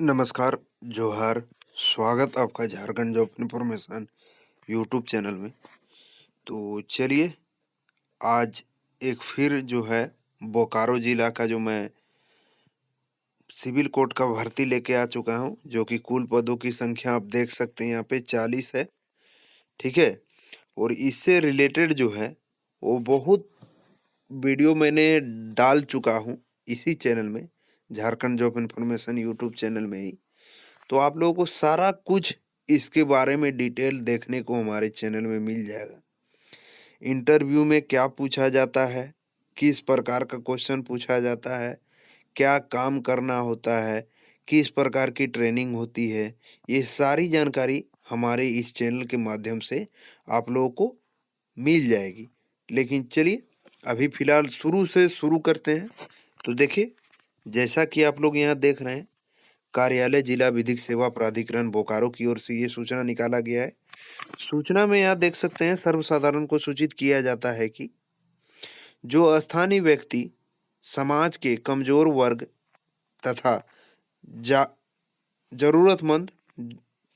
नमस्कार, जोहार, स्वागत आपका Jharkhand job information YouTube channel में। तो चलिए आज एक फिर जो है बोकारो ज़िला का जो मैं सिविल कोर्ट का भर्ती लेके आ चुका हूँ, जो कि कुल पदों की संख्या आप देख सकते हैं यहाँ पे 40 है, ठीक है? और इससे रिलेटेड जो है वो बहुत वीडियो मैंने डाल चुका हूँ इसी चैनल में, Jharkhand job information YouTube channel में ही। तो आप लोगों को सारा कुछ इसके बारे में डिटेल देखने को हमारे चैनल में मिल जाएगा। इंटरव्यू में क्या पूछा जाता है, किस प्रकार का क्वेश्चन पूछा जाता है, क्या काम करना होता है, किस प्रकार की ट्रेनिंग होती है, ये सारी जानकारी हमारे इस चैनल के माध्यम से आप लोगों को मिल जाएगी। लेकिन चलिए अभी फ़िलहाल शुरू से शुरू करते हैं। तो देखिए, जैसा कि आप लोग यहाँ देख रहे हैं, कार्यालय जिला विधिक सेवा प्राधिकरण बोकारो की ओर से ये सूचना निकाला गया है। सूचना में यहाँ देख सकते हैं सर्वसाधारण को सूचित किया जाता है कि जो स्थानीय व्यक्ति समाज के कमजोर वर्ग तथा जा जरूरतमंद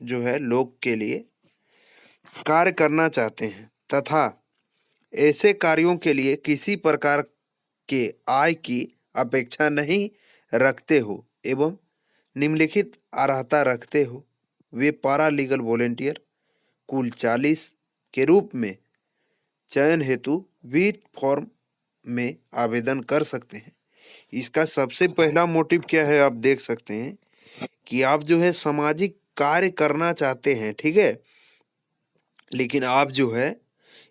जो है लोग के लिए कार्य करना चाहते हैं तथा ऐसे कार्यों के लिए किसी प्रकार के आय की अपेक्षा नहीं रखते हो एवं निम्नलिखित अर्हता रखते हो, वे पारा लीगल वॉलेंटियर कुल 40 के रूप में चयन हेतु विहित फॉर्म में आवेदन कर सकते हैं। इसका सबसे पहला मोटिव क्या है, आप देख सकते हैं कि आप जो है सामाजिक कार्य करना चाहते हैं, ठीक है? लेकिन आप जो है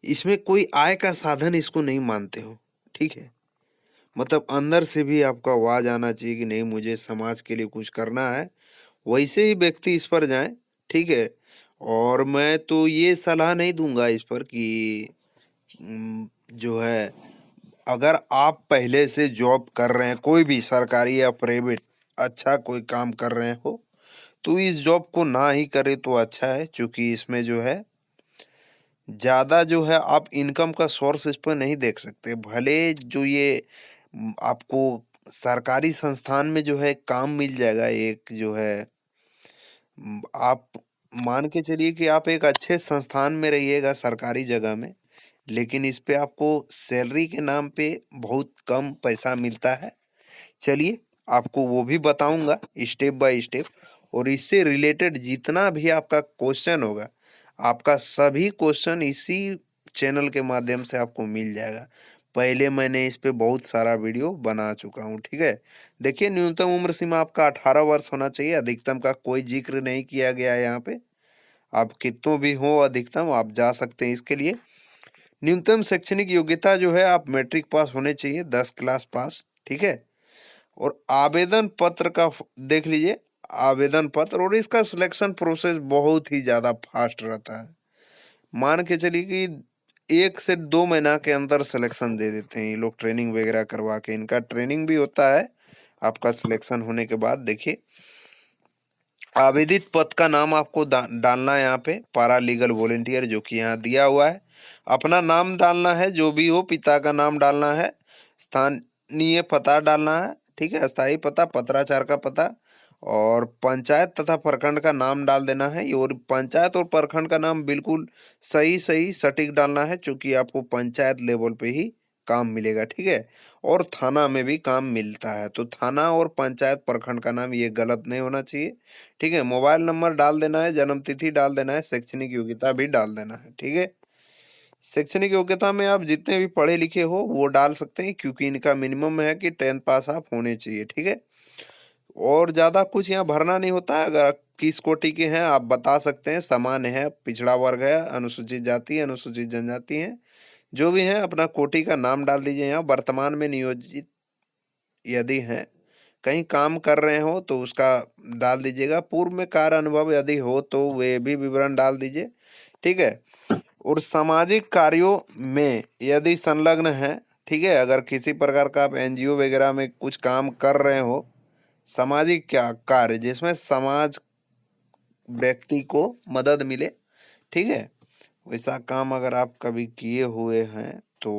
इसमें कोई आय का साधन इसको नहीं मानते हो, ठीक है? मतलब अंदर से भी आपका आवाज आना चाहिए कि नहीं, मुझे समाज के लिए कुछ करना है, वैसे ही व्यक्ति इस पर जाएं, ठीक है? और मैं तो ये सलाह नहीं दूंगा इस पर कि जो है अगर आप पहले से जॉब कर रहे हैं, कोई भी सरकारी या प्राइवेट अच्छा कोई काम कर रहे हो, तो इस जॉब को ना ही करें तो अच्छा है, क्योंकि इसमें जो है ज़्यादा जो है आप इनकम का सोर्स इस पर नहीं देख सकते। भले जो ये आपको सरकारी संस्थान में जो है काम मिल जाएगा, एक जो है आप मान के चलिए कि आप एक अच्छे संस्थान में रहिएगा सरकारी जगह में, लेकिन इस पे आपको सैलरी के नाम पे बहुत कम पैसा मिलता है। चलिए आपको वो भी बताऊंगा स्टेप बाय स्टेप, और इससे रिलेटेड जितना भी आपका क्वेश्चन होगा, आपका सभी क्वेश्चन इसी चैनल के माध्यम से आपको मिल जाएगा। पहले मैंने इस पे बहुत सारा वीडियो बना चुका हूँ, ठीक है? देखिए, न्यूनतम उम्र सीमा आपका 18 वर्ष होना चाहिए, अधिकतम का कोई जिक्र नहीं किया गया है यहाँ पे। आप कितनों भी हो अधिकतम आप जा सकते हैं इसके लिए। न्यूनतम शैक्षणिक योग्यता जो है आप मैट्रिक पास होने चाहिए, 10 क्लास पास, ठीक है? और आवेदन पत्र का देख लीजिए, आवेदन पत्र और इसका सिलेक्शन प्रोसेस बहुत ही ज़्यादा फास्ट रहता है। मान के चलिए कि 1 से 2 महीना के अंदर सिलेक्शन दे देते हैं ये लोग, ट्रेनिंग वगैरह करवा के। इनका ट्रेनिंग भी होता है आपका सिलेक्शन होने के बाद। देखिए, आवेदित पद का नाम आपको डालना है यहाँ पे, पारा लीगल वॉलेंटियर, जो कि यहाँ दिया हुआ है। अपना नाम डालना है, जो भी हो, पिता का नाम डालना है, स्थानीय पता डालना है, ठीक है? अस्थायी पता, पत्राचार का पता, और पंचायत तथा प्रखंड का नाम डाल देना है। और पंचायत और प्रखंड का नाम बिल्कुल सही सही सटीक डालना है, क्योंकि आपको पंचायत लेवल पे ही काम मिलेगा, ठीक है? और थाना में भी काम मिलता है, तो थाना और पंचायत प्रखंड का नाम ये गलत नहीं होना चाहिए, ठीक है? मोबाइल नंबर डाल देना है, जन्म तिथि डाल देना है, शैक्षणिक योग्यता भी डाल देना है, ठीक है? शैक्षणिक योग्यता में आप जितने भी पढ़े लिखे हो वो डाल सकते हैं, क्योंकि इनका मिनिमम है कि 10th पास आप होने चाहिए, ठीक है? और ज़्यादा कुछ यहाँ भरना नहीं होता है। अगर किस कोटि के हैं आप बता सकते हैं, सामान्य है, पिछड़ा वर्ग है, अनुसूचित जाति, अनुसूचित जनजाति है, जो भी है अपना कोटि का नाम डाल दीजिए। यहाँ वर्तमान में नियोजित यदि हैं, कहीं काम कर रहे हो तो उसका डाल दीजिएगा। पूर्व में कार्य अनुभव यदि हो तो वे भी विवरण डाल दीजिए, ठीक है? और सामाजिक कार्यों में यदि संलग्न है, ठीक है? अगर किसी प्रकार का आप एनजीओ वगैरह में कुछ काम कर रहे हो, सामाजिक क्या कार्य जिसमें समाज व्यक्ति को मदद मिले, ठीक है? वैसा काम अगर आप कभी किए हुए हैं तो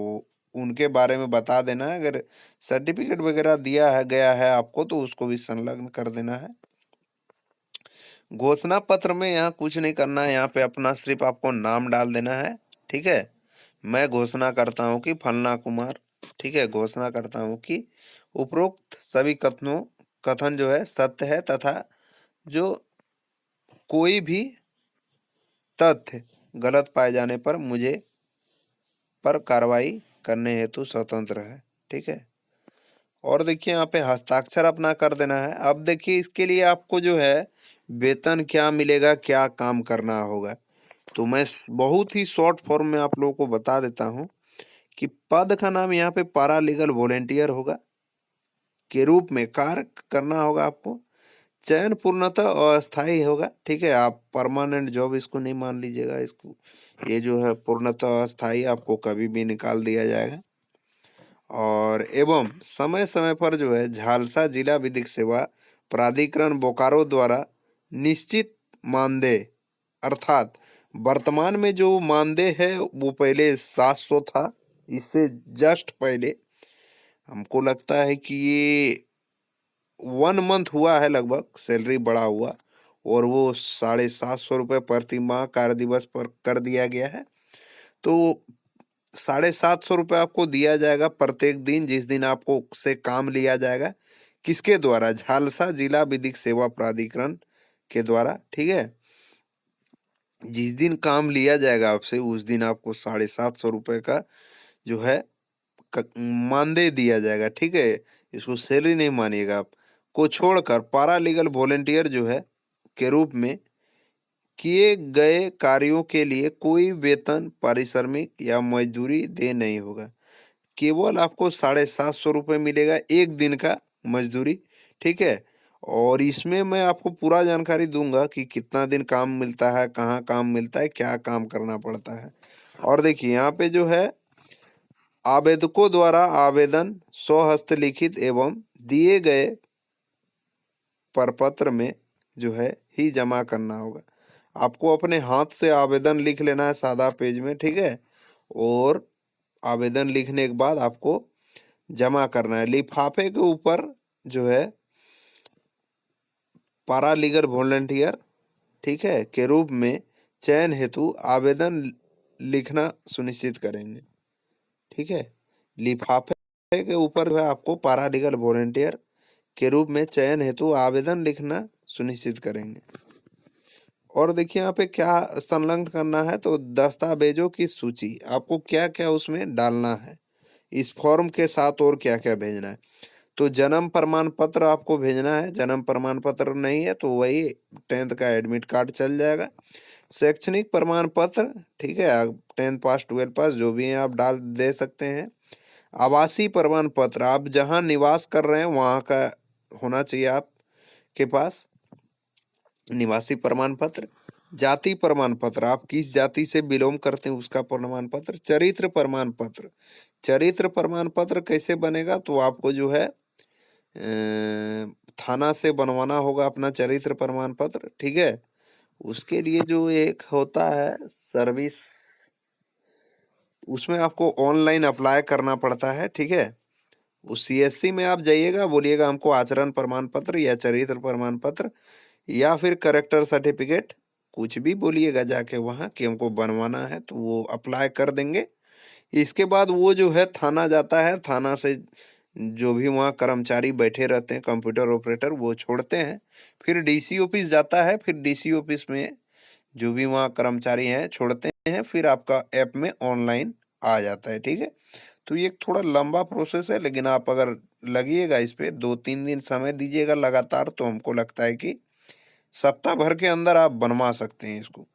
उनके बारे में बता देना है। अगर सर्टिफिकेट वगैरह दिया है गया है आपको तो उसको भी संलग्न कर देना है। घोषणा पत्र में यहाँ कुछ नहीं करना है, यहाँ पे अपना सिर्फ आपको नाम डाल देना है। ठीक है, मैं घोषणा करता हूँ कि फलना कुमार, ठीक है, घोषणा करता हूँ कि उपरोक्त सभी कथन जो है सत्य है तथा जो कोई भी तथ्य गलत पाए जाने पर मुझे पर कार्रवाई करने हेतु स्वतंत्र है। ठीक है, और देखिए यहाँ पे हस्ताक्षर अपना कर देना है। अब देखिए इसके लिए आपको जो है वेतन क्या मिलेगा, क्या काम करना होगा, तो मैं बहुत ही शॉर्ट फॉर्म में आप लोगों को बता देता हूँ कि पद का नाम यहाँ पे पारा लीगल वॉलेंटियर होगा के रूप में कार्य करना होगा आपको। चयन पूर्णतः अस्थायी होगा। ठीक है, आप परमानेंट जॉब इसको नहीं मान लीजिएगा, इसको ये जो है पूर्णतः अस्थायी, आपको कभी भी निकाल दिया जाएगा। और एवं समय समय पर जो है झालसा जिला विधिक सेवा प्राधिकरण बोकारो द्वारा निश्चित मानदेय, अर्थात वर्तमान में जो मानदेय है वो पहले 700 था, इससे जस्ट पहले हमको लगता है कि ये 1 मंथ हुआ है लगभग सैलरी बढ़ा हुआ, और वो 750 रुपये प्रति माह कार्य दिवस पर कर दिया गया है। तो 750 रुपये आपको दिया जाएगा प्रत्येक दिन, जिस दिन आपको से काम लिया जाएगा। किसके द्वारा? झालसा जिला विधिक सेवा प्राधिकरण के द्वारा। ठीक है, जिस दिन काम लिया जाएगा आपसे उस दिन आपको 750 रुपये का जो है मानदेय दिया जाएगा। ठीक है, इसको सैलरी नहीं मानिएगा आप। को छोड़कर पारा लीगल वॉलेंटियर जो है के रूप में किए गए कार्यों के लिए कोई वेतन, पारिश्रमिक या मजदूरी दे नहीं होगा। केवल आपको 750 रुपये मिलेगा एक दिन का मजदूरी। ठीक है, और इसमें मैं आपको पूरा जानकारी दूंगा कि कितना दिन काम मिलता है, कहाँ काम मिलता है, क्या काम करना पड़ता है। और देखिए यहाँ पे जो है आवेदकों द्वारा आवेदन स्वहस्तलिखित एवं दिए गए प्रपत्र में जो है ही जमा करना होगा। आपको अपने हाथ से आवेदन लिख लेना है सादा पेज में। ठीक है, और आवेदन लिखने के बाद आपको जमा करना है। लिफाफे के ऊपर जो है पारा लीगल वॉलंटियर, ठीक है, के रूप में चयन हेतु आवेदन लिखना सुनिश्चित करेंगे। ठीक है, लिफाफे के ऊपर जो है आपको पारा लीगल वॉलंटियर के रूप में चयन हेतु आवेदन लिखना सुनिश्चित करेंगे। और देखिए यहाँ पे क्या संलग्न करना है, तो दस्तावेजों की सूची आपको क्या क्या उसमें डालना है इस फॉर्म के साथ, और क्या क्या भेजना है। तो जन्म प्रमाण पत्र आपको भेजना है, जन्म प्रमाण पत्र नहीं है तो वही 10th का एडमिट कार्ड चल जाएगा। शैक्षणिक प्रमाण पत्र, ठीक है, आप 10th पास 12 पास जो भी है आप डाल दे सकते हैं। आवासीय प्रमाण पत्र, आप जहाँ निवास कर रहे हैं वहाँ का होना चाहिए आपके पास निवासी प्रमाण पत्र। जाति प्रमाण पत्र, आप किस जाति से बिलोंग करते हैं उसका प्रमाण पत्र। चरित्र प्रमाण पत्र, चरित्र प्रमाण पत्र कैसे बनेगा, तो आपको जो है थाना से बनवाना होगा अपना चरित्र प्रमाण पत्र। ठीक है, उसके लिए जो एक होता है सर्विस, उसमें आपको ऑनलाइन अप्लाई करना पड़ता है। ठीक है, उस सीएससी में आप जाइएगा, बोलिएगा हमको आचरण प्रमाण पत्र या चरित्र प्रमाण पत्र या फिर करेक्टर सर्टिफिकेट, कुछ भी बोलिएगा जाके वहाँ कि हमको बनवाना है, तो वो अप्लाई कर देंगे। इसके बाद वो जो है थाना जाता है, थाना से जो भी वहाँ कर्मचारी बैठे रहते हैं कंप्यूटर ऑपरेटर वो छोड़ते हैं, फिर डीसी ऑफिस जाता है, फिर डीसी ऑफिस में जो भी वहाँ कर्मचारी हैं छोड़ते हैं, फिर आपका ऐप में ऑनलाइन आ जाता है। ठीक है, तो ये थोड़ा लंबा प्रोसेस है, लेकिन आप अगर लगिएगा इस पे 2-3 दिन समय दीजिएगा लगातार, तो हमको लगता है कि सप्ताह भर के अंदर आप बनवा सकते हैं इसको।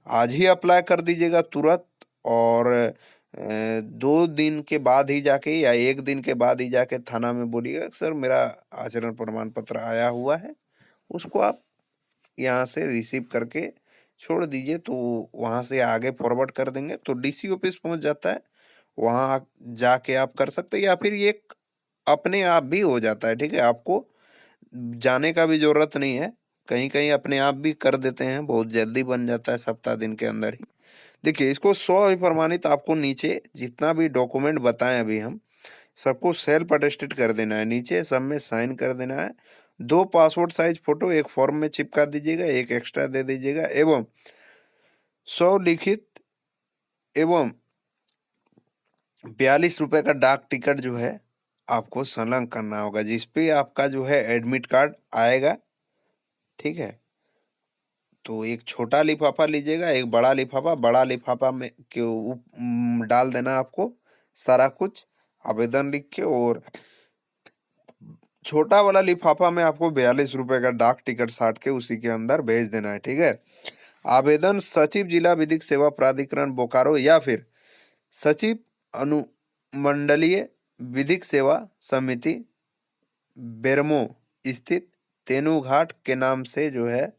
आज ही अप्लाई कर दीजिएगा तुरंत, और 2 दिन के बाद ही जाके या 1 दिन के बाद ही जाके थाना में बोलिएगा सर मेरा आचरण प्रमाण पत्र आया हुआ है, उसको आप यहाँ से रिसीव करके छोड़ दीजिए, तो वहाँ से आगे फॉरवर्ड कर देंगे, तो डीसी ऑफिस पहुँच जाता है, वहाँ जाके आप कर सकते हैं, या फिर ये अपने आप भी हो जाता है। ठीक है, आपको जाने का भी जरूरत नहीं है, कहीं कहीं अपने आप भी कर देते हैं, बहुत जल्दी बन जाता है सप्ताह दिन के अंदर ही। देखिए इसको 100 प्रमाणित आपको नीचे जितना भी डॉक्यूमेंट बताएं अभी हम सबको सेल्फ अटेस्टेड कर देना है, नीचे सब में साइन कर देना है। 2 पासपोर्ट साइज फोटो एक फॉर्म में चिपका दीजिएगा, एक एक्स्ट्रा दे दीजिएगा एवं 100 लिखित एवं 42 रुपए का डाक टिकट जो है आपको संलग्न करना होगा, जिसपे आपका जो है एडमिट कार्ड आएगा। ठीक है, तो एक छोटा लिफाफा लीजिएगा, एक बड़ा लिफाफा। बड़ा लिफाफा में डाल देना आपको सारा कुछ आवेदन लिख के, और छोटा वाला लिफाफा में आपको 42 रुपए का डाक टिकट साट के उसी के अंदर भेज देना है। ठीक है, आवेदन सचिव जिला विधिक सेवा प्राधिकरण बोकारो या फिर सचिव अनुमंडलीय विधिक सेवा समिति बेरमो स्थित तेनूघाट के नाम से जो है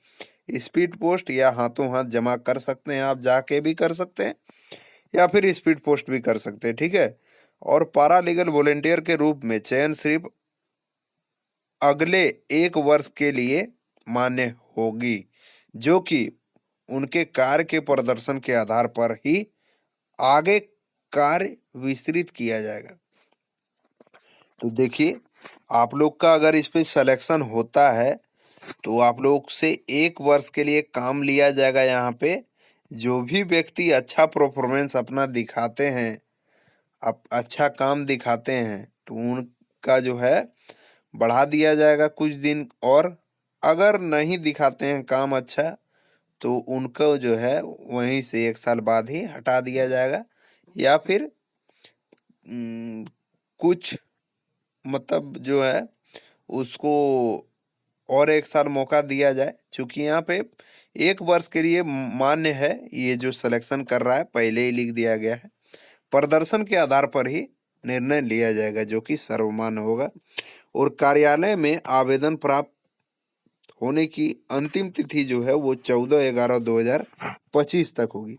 स्पीड पोस्ट या हाथों हाथ जमा कर सकते हैं। आप जाके भी कर सकते हैं या फिर स्पीड पोस्ट भी कर सकते हैं। ठीक है, और पारा लीगल वॉलेंटियर के रूप में चयन सिर्फ अगले 1 वर्ष के लिए मान्य होगी, जो कि उनके कार्य के प्रदर्शन के आधार पर ही आगे कार्य विस्तृत किया जाएगा। तो देखिए, आप लोग का अगर इस पे सिलेक्शन होता है तो आप लोग से 1 वर्ष के लिए काम लिया जाएगा। यहाँ पे जो भी व्यक्ति अच्छा परफॉर्मेंस अपना दिखाते हैं, आप अच्छा काम दिखाते हैं, तो उनका जो है बढ़ा दिया जाएगा कुछ दिन, और अगर नहीं दिखाते हैं काम अच्छा तो उनको जो है वहीं से 1 साल बाद ही हटा दिया जाएगा, या फिर कुछ मतलब जो है उसको और 1 साल मौका दिया जाए। क्योंकि यहाँ पे 1 वर्ष के लिए मान्य है, ये जो सिलेक्शन कर रहा है पहले ही लिख दिया गया है, प्रदर्शन के आधार पर ही निर्णय लिया जाएगा, जो कि सर्वमान्य होगा। और कार्यालय में आवेदन प्राप्त होने की अंतिम तिथि जो है वो 14/11/2025 तक होगी।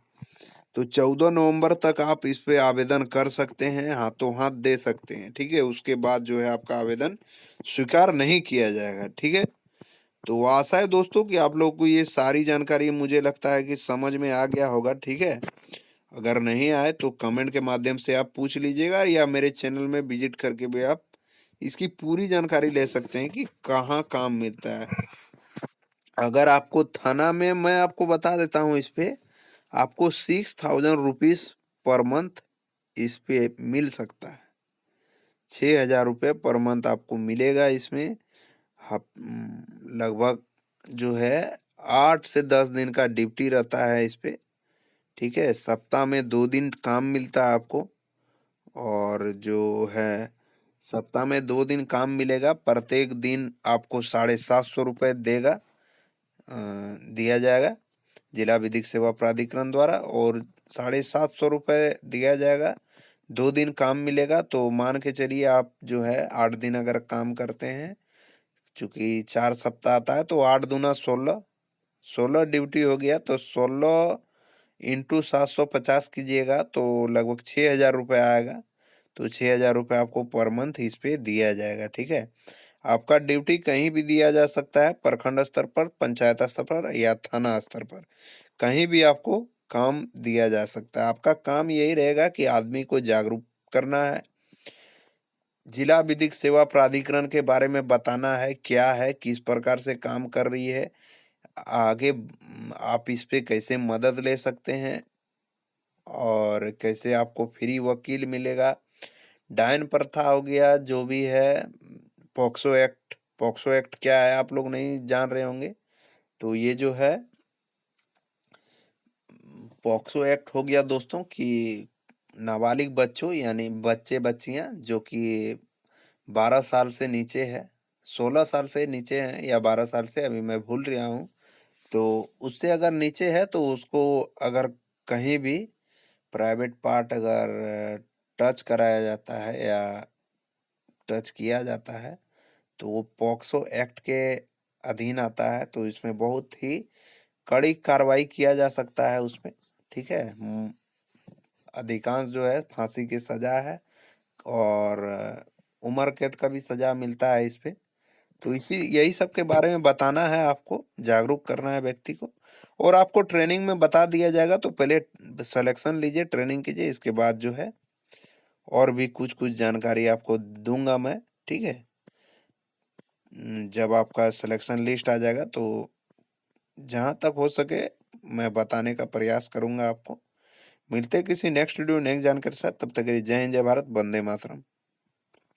तो 14 नवंबर तक आप इस पे आवेदन कर सकते हैं, हाथों हाथ दे सकते हैं। ठीक है, उसके बाद जो है आपका आवेदन स्वीकार नहीं किया जाएगा। ठीक है, तो आशा है दोस्तों कि आप लोग को ये सारी जानकारी मुझे लगता है कि समझ में आ गया होगा। ठीक है, अगर नहीं आए तो कमेंट के माध्यम से आप पूछ लीजिएगा, या मेरे चैनल में विजिट करके भी आप इसकी पूरी जानकारी ले सकते हैं कि कहाँ काम मिलता है। अगर आपको थाना में, मैं आपको बता देता हूँ, इस पे आपको 6000 रुपीज पर मंथ इस पे मिल सकता है। 6000 रुपये पर मंथ आपको मिलेगा इसमें। लगभग जो है 8 से 10 दिन का ड्यूटी रहता है इस पे। ठीक है, सप्ताह में 2 दिन काम मिलता है आपको, और जो है सप्ताह में 2 दिन काम मिलेगा। प्रत्येक दिन आपको 750 रुपये दिया जाएगा जिला विधिक सेवा प्राधिकरण द्वारा, और 750 रुपये दिया जाएगा। 2 दिन काम मिलेगा, तो मान के चलिए आप जो है 8 दिन अगर काम करते हैं, चूंकि 4 सप्ताह आता है, तो 8 दूना 16, 16 ड्यूटी हो गया, तो 16 इंटू 750 कीजिएगा तो लगभग 6000 रुपये आएगा। तो 6000 रुपये आपको पर मंथ इस पे दिया जाएगा। ठीक है, आपका ड्यूटी कहीं भी दिया जा सकता है, प्रखंड स्तर पर, पंचायत स्तर पर या थाना स्तर पर, कहीं भी आपको काम दिया जा सकता है। आपका काम यही रहेगा कि आदमी को जागरूक करना है, जिला विधिक सेवा प्राधिकरण के बारे में बताना है, क्या है, किस प्रकार से काम कर रही है, आगे आप इस पे कैसे मदद ले सकते हैं, और कैसे आपको फ्री वकील मिलेगा। डायन प्रथा हो गया, जो भी है, पॉक्सो एक्ट, पॉक्सो एक्ट क्या है आप लोग नहीं जान रहे होंगे, तो ये जो है पॉक्सो एक्ट हो गया दोस्तों कि नाबालिग बच्चों यानी बच्चे बच्चियां जो कि 12 साल से नीचे है, 16 साल से नीचे हैं या 12 साल से, अभी मैं भूल रहा हूँ, तो उससे अगर नीचे है तो उसको अगर कहीं भी प्राइवेट पार्ट अगर टच कराया जाता है या टच किया जाता है तो वो पॉक्सो एक्ट के अधीन आता है। तो इसमें बहुत ही कड़ी कार्रवाई किया जा सकता है उसमें। ठीक है, अधिकांश जो है फांसी की सजा है, और उम्र कैद का भी सजा मिलता है इस पे। तो इसी यही सब के बारे में बताना है आपको, जागरूक करना है व्यक्ति को, और आपको ट्रेनिंग में बता दिया जाएगा। तो पहले सिलेक्शन लीजिए, ट्रेनिंग कीजिए, इसके बाद जो है और भी कुछ कुछ जानकारी आपको दूंगा मैं। ठीक है, जब आपका सिलेक्शन लिस्ट आ जाएगा तो जहाँ तक हो सके मैं बताने का प्रयास करूँगा आपको। मिलते हैं किसी नेक्स्ट वीडियो, नेक्स्ट जानकारी के साथ, तब तक के लिए जय हिंद, जय भारत, वंदे मातरम।